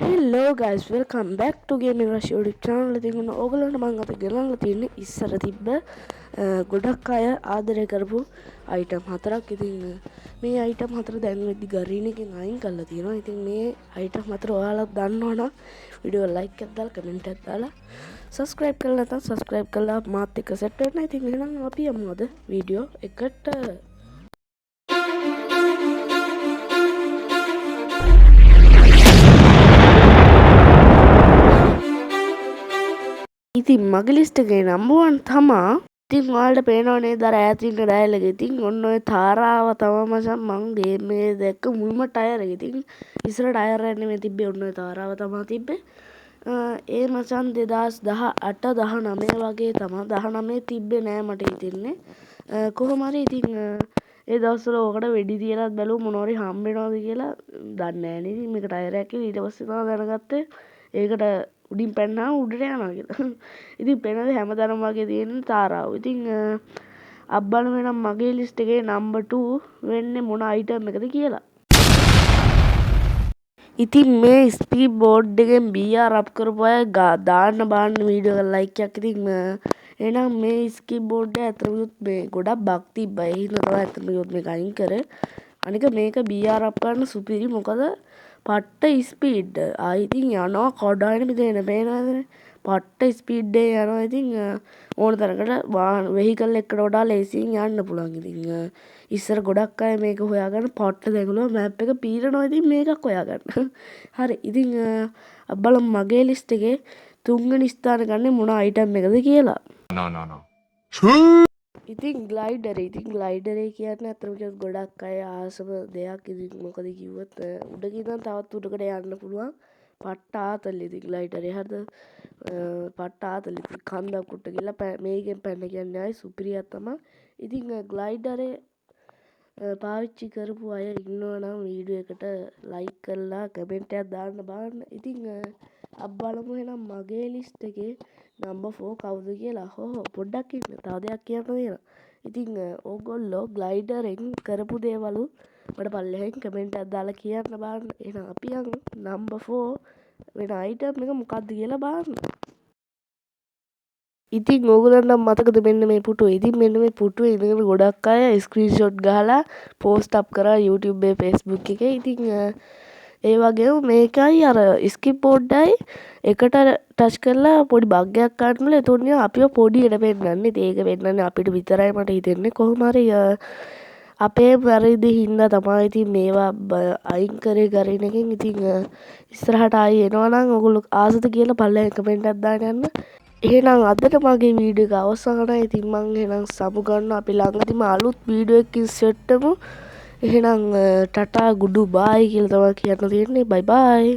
හෙල්ලෝ guys welcome back ටු gaming rush YouTube channel එකේ තිබුණ ඕගලන්ට මම අද ගෙනල්ලා තියෙන්නේ ඉස්සර තිබ්බ ගොඩක් අය ආදරය කරපු අයිටම් හතරක්. ඉතින් මේ අයිටම් හතර දැන් වෙද්දි ගරීන එකෙන් අයින් කරලා තියෙනවා. ඉතින් මේ අයිටම් හතර ඔයාලා දන්නවනම් වීඩියෝ ලයික් එකක් දාලා කමෙන්ට් එකක් දාලා සබස්ක්‍රයිබ් කරලා නැත්නම් සබස්ක්‍රයිබ් කරලා මාත් එක්ක සෙට් වෙන්න. ඉතින් එහෙනම් අපි යමු අද වීඩියෝ එකට. ඉතින් මගේ ලිස්ට් එකේ නම්බර් 1 තමා. ඉතින් ඔයාලට පේනව නේද අර ඈත ඉන්න ඩයල් එක. ඉතින් ඔන්න ඔය තාරාව තමයි මචං මං මේ දැක්ක මුල්ම ටයර් එක. ඉතින් ඉස්සර ටයර් එක නෙමෙයි තිබ්බේ, ඔන්න ඔය තාරාව තමයි තිබ්බේ. ඒ මචං 2018 19 වගේ තමයි. 19 තිබ්බේ නෑ මට හිතෙන්නේ. කොහොම හරි ඉතින් ඒ දවස්වල ඕකට වෙඩි තියලා බැලුව මොනවරි හම්බ වෙනවද කියලා දන්නේ නෑනේ. ඉතින් මේක ටයර් එකක් කියලා ඊට පස්සේ තමයි දැනගත්තේ ඒකට උඩින් පැන්නාම උඩට යනවා කියලා. ඉතින් පේනද හැමදාම වගේ තියෙන තාරාව. ඉතින් අබ්බන වෙනම් මගේ ලිස්ට් එකේ නම්බර් 2 වෙන්නේ මොන අයිටම් එකද කියලා. ඉතින් මේ ස්පීඩ් බෝඩ් එකෙන් BR අප් කරපු අය දාන්න බාන්න වීඩියෝ එක ලයික් එකක්. ඉතින් එහෙනම් මේ ස්කීප් බෝඩ් එක ඇත්තටම මේ ගොඩක් බග් තිබ්බා. ඒ හින්දා තමයි ඇත්තටම මේක අයින් කරේ. අනික මේක BR අප් කරන්න සුපිරි. මොකද පට්ට ස්පීඩ්. ඉතින් යනවා කඩාගෙන මිදෙන්න පේනවද? පට්ට ස්පීඩ් එකේ යනවා. ඉතින් ඕන තරකට වෙහිකල් එකකට වඩා ලේසියෙන් යන්න පුළුවන්. ඉතින් ඉස්සර ගොඩක් අය මේක හොයාගන්න පට්ට දැඟලුවා මැප් එක පීරනවා. ඉතින් මේකක් හොයාගන්න. හරි. ඉතින් බලමු මගේ ලිස්ට් එකේ 3 වෙනි ස්ථාන ගන්නේ මොන අයිටම් එකද කියලා. No. ඉතින් ග්ලයිඩරේ කියන්නේ අතරම ගොඩක් අය ආසම දෙයක්. ඉතින් මොකද කිව්වොත් උඩක ඉඳන් තවත් උඩකට යන්න පුළුවන්. පට්ට ආතල්. ඉතින් ග්ලයිඩරේ හරිද පට්ට ආතල්. ඉතින් කන්දක් උඩට ගිහලා මේකෙන් පැන්න කියන්නේ ආයි සුපිරියක් තමයි. ඉතින් ග්ලයිඩරේ පාවිච්චි කරපු අය ඉන්නවා නම් වීඩියෝ එකට ලයික් කරලා කමෙන්ට් එකක් දාන්න බාන්න. ඉතින් බලමු එහෙනම් මගේ ලිස්ට් එකේ නම්බර් 4 කවුද කියලා. පොඩ්ඩක් ඉන්න. තව දෙයක් කියන්න තියෙනවා. ඉතින් ඕගොල්ලෝ ග්ලයිඩරෙන් කරපු දේවලු මට පල්ලෙහෙන් කමෙන්ට් එකක් දාලා කියන්න බාන්න. එහෙනම් අපි යමු නම්බර් 4 වෙන අයිටම් එක මොකක්ද කියලා බලන්න. ඉතින් ඕගොල්ලන්ට මතකද මෙන්න මේ පුටුව. ඉතින් මෙන්න මේ පුටුවේ ඉඳගෙන ගොඩක් අය ස්ක්‍රීන්ෂොට් ගහලා පෝස්ට් අප් කරා YouTube එකේ Facebook එකේ. ඉතින් ඒ වගේම මේකයි අර ස්කිප් බෝඩ්ඩයි එකට ටච් කරලා පොඩි බග් එකක් ගන්නවල එතකොට අපිව පොඩියට පෙන්නන්නේ. ඉතින් ඒක වෙන්නන්නේ අපිට විතරයි මට හිතෙන්නේ. කොහොම හරි අපේ වැරදි හින්දා තමයි ඉතින් මේවා අයින් කරේ ගරින එකෙන්. ඉතින් ඉස්සරහට ආයි එනවා නම් ඔයගොල්ලෝ ආසද කියලා පල්ලෙහාන් කමෙන්ට් එකක් දාන්න යන්න. එහෙනම් අදට මගේ වීඩියෝ එක අවසానයි. ඉතින් මං එහෙනම් සමු ගන්න අපි ළඟදිම අලුත් වීඩියෝ එකකින් සෙට් වෙමු. එහෙනම් ටටා ගුඩු බායි කියලා තමයි කියන්න තියෙන්නේ. බයි බයි.